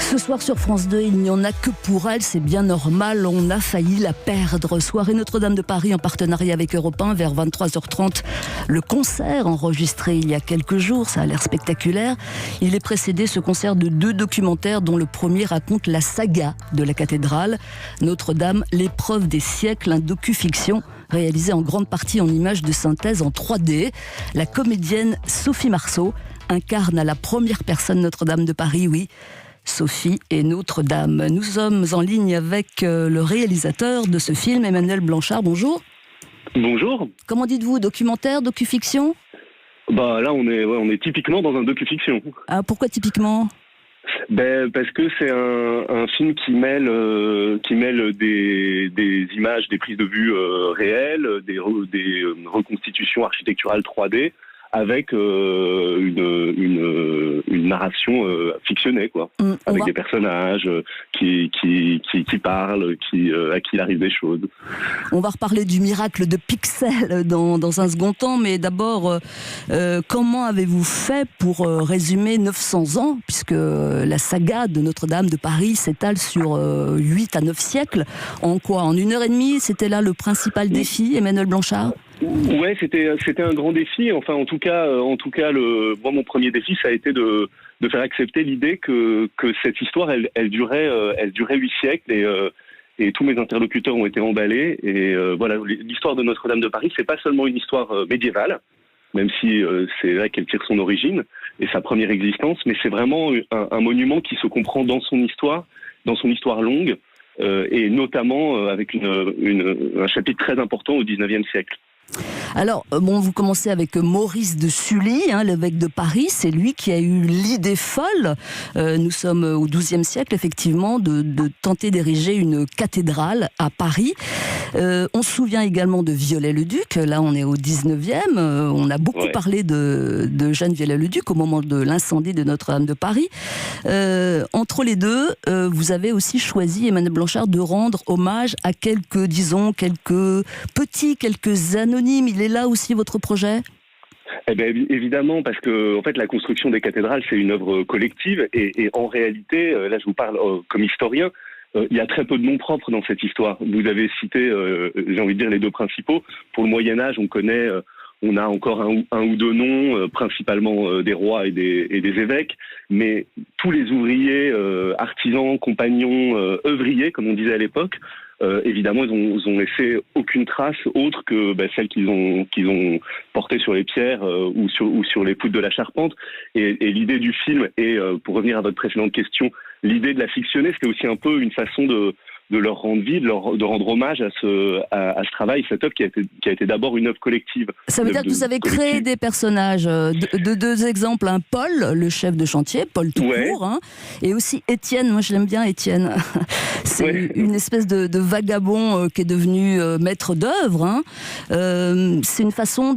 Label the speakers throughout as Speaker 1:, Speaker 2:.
Speaker 1: Ce soir sur France 2, il n'y en a que pour elle, c'est bien normal, on a failli la perdre. Soirée Notre-Dame de Paris en partenariat avec Europe 1 vers 23h30. Le concert enregistré il y a quelques jours, ça a l'air spectaculaire. Il est précédé, ce concert, de 2 documentaires dont le premier raconte la saga de la cathédrale. Notre-Dame, l'épreuve des siècles, un docu-fiction réalisé en grande partie en images de synthèse en 3D. La comédienne Sophie Marceau incarne à la première personne Notre-Dame de Paris, oui. Sophie et Notre-Dame. Nous sommes en ligne avec le réalisateur de ce film, Emmanuel Blanchard. Bonjour.
Speaker 2: Bonjour.
Speaker 1: Comment dites-vous, documentaire, docu-fiction ?
Speaker 2: Là, on est typiquement dans un docu-fiction.
Speaker 1: Ah, pourquoi typiquement ?
Speaker 2: Parce que c'est un film qui mêle des images, des prises de vue réelles, des reconstitutions architecturales 3D, avec une narration fictionnée, quoi. Avec des personnages qui parlent, à qui il arrive des choses.
Speaker 1: On va reparler du miracle de Pixel dans un second temps, mais d'abord, comment avez-vous fait pour résumer 900 ans, puisque la saga de Notre-Dame de Paris s'étale sur 8 à 9 siècles. En quoi ? En 1h30, c'était là le principal défi, Emmanuel Blanchard ?
Speaker 2: Ouais, c'était un grand défi. Enfin, en tout cas, moi, mon premier défi, ça a été de faire accepter l'idée que cette histoire, elle durait 8 siècles et tous mes interlocuteurs ont été emballés. Et voilà, l'histoire de Notre-Dame de Paris, c'est pas seulement une histoire médiévale, même si c'est là qu'elle tire son origine et sa première existence, mais c'est vraiment un monument qui se comprend dans son histoire longue, et notamment avec un chapitre très important au XIXe siècle.
Speaker 1: Alors, vous commencez avec Maurice de Sully, l'évêque de Paris. C'est lui qui a eu l'idée folle, nous sommes au XIIe siècle, effectivement, de tenter d'ériger une cathédrale à Paris. On se souvient également de Viollet-le-Duc. Là, on est au XIXe. On a beaucoup parlé de Jeanne Viollet-le-Duc au moment de l'incendie de Notre-Dame de Paris. Entre les deux, vous avez aussi choisi, Emmanuel Blanchard, de rendre hommage à quelques anonymes. Il est là aussi, votre projet ?
Speaker 2: Évidemment, parce que en fait, la construction des cathédrales, c'est une œuvre collective, et en réalité, là je vous parle comme historien, il y a très peu de noms propres dans cette histoire. Vous avez cité, j'ai envie de dire, les 2 principaux. Pour le Moyen-Âge, on a encore un ou 2 noms, principalement des rois et des évêques, mais tous les ouvriers, artisans, compagnons, œuvriers, comme on disait à l'époque, évidemment, ils ont laissé aucune trace autre que celle qu'ils ont portée sur les pierres ou sur les poutres de la charpente. Et l'idée du film, et pour revenir à votre précédente question, l'idée de la fictionner, c'était aussi un peu une façon de leur rendre vie, de rendre hommage à ce travail, cette œuvre qui a été d'abord une œuvre collective.
Speaker 1: Ça veut dire que vous avez créé des personnages, de 2 exemples, Paul, le chef de chantier, Paul tout court, et aussi Étienne. Moi je l'aime bien, Étienne. C'est une espèce de vagabond qui est devenu maître d'œuvre. C'est une façon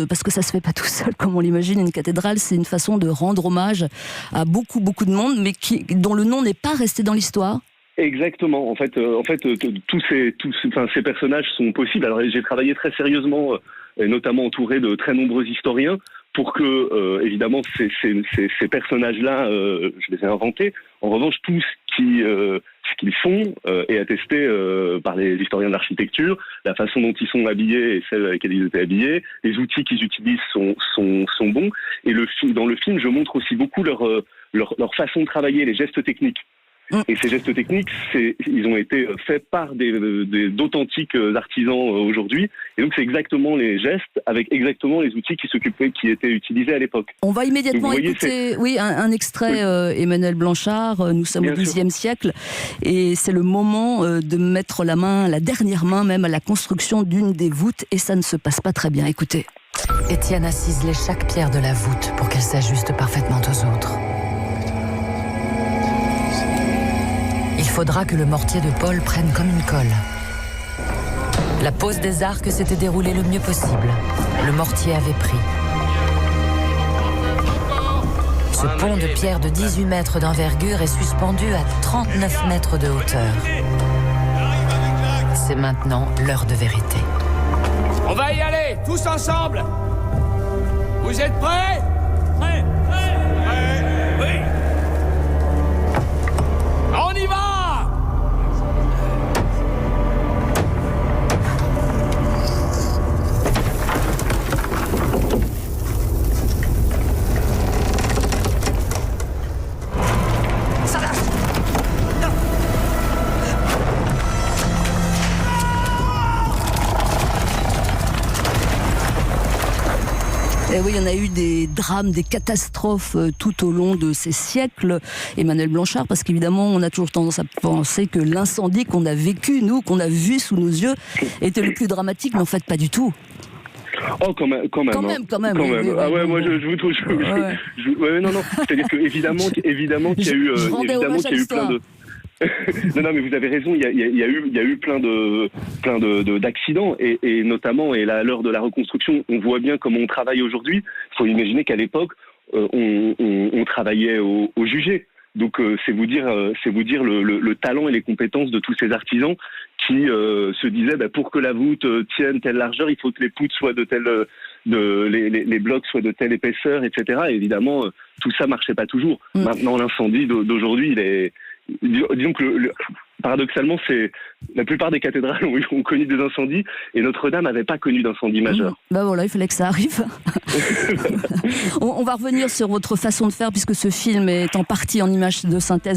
Speaker 1: parce que ça se fait pas tout seul comme on l'imagine, une cathédrale, c'est une façon de rendre hommage à beaucoup de monde, mais dont le nom n'est pas resté dans l'histoire.
Speaker 2: Exactement. En fait, tous ces personnages sont possibles. Alors, j'ai travaillé très sérieusement, et notamment entouré de très nombreux historiens, pour que, évidemment, ces personnages-là, je les ai inventés. En revanche, tout ce qu'ils font est attesté par les historiens de l'architecture, la façon dont ils sont habillés et celle avec laquelle ils étaient habillés, les outils qu'ils utilisent sont bons. Et dans le film, je montre aussi beaucoup leur façon de travailler, les gestes techniques. Et ces gestes techniques, ils ont été faits par d'authentiques artisans aujourd'hui. Et donc, c'est exactement les gestes avec exactement les outils qui étaient utilisés à l'époque.
Speaker 1: On va immédiatement écouter un extrait, Emmanuel Blanchard. Nous sommes au XIIe siècle. Et c'est le moment de mettre la dernière main même à la construction d'une des voûtes. Et ça ne se passe pas très bien. Écoutez.
Speaker 3: Étienne a ciselé chaque pierre de la voûte pour qu'elle s'ajuste parfaitement aux autres. Il faudra que le mortier de Paul prenne comme une colle. La pose des arcs s'était déroulée le mieux possible. Le mortier avait pris. Ce pont de pierre de 18 mètres d'envergure est suspendu à 39 mètres de hauteur. C'est maintenant l'heure de vérité.
Speaker 4: On va y aller, tous ensemble. Vous êtes prêts ? Prêts. Oui.
Speaker 1: Et oui, il y en a eu des drames, des catastrophes tout au long de ces siècles, Emmanuel Blanchard, parce qu'évidemment, on a toujours tendance à penser que l'incendie qu'on a vécu, nous, qu'on a vu sous nos yeux, était le plus dramatique, mais en fait, pas du tout.
Speaker 2: Oh, quand même.
Speaker 1: Quand même. Oui,
Speaker 2: ah ouais, moi je vous trouve. Non. C'est-à-dire que évidemment qu'il y a eu, plein de. non, mais vous avez raison. Il y a eu plein d'accidents et notamment, et là, à l'heure de la reconstruction, on voit bien comment on travaille aujourd'hui. Il faut imaginer qu'à l'époque, on travaillait au jugé. Donc c'est vous dire le talent et les compétences de tous ces artisans qui se disaient pour que la voûte tienne telle largeur, il faut que les poutres soient de telle les blocs soient de telle épaisseur, etc. Et évidemment, tout ça marchait pas toujours. Maintenant, l'incendie d'aujourd'hui, il est disons que paradoxalement, c'est la plupart des cathédrales ont connu des incendies et Notre-Dame n'avait pas connu d'incendie majeur.
Speaker 1: Voilà, il fallait que ça arrive. On va revenir sur votre façon de faire puisque ce film est en partie en images de synthèse.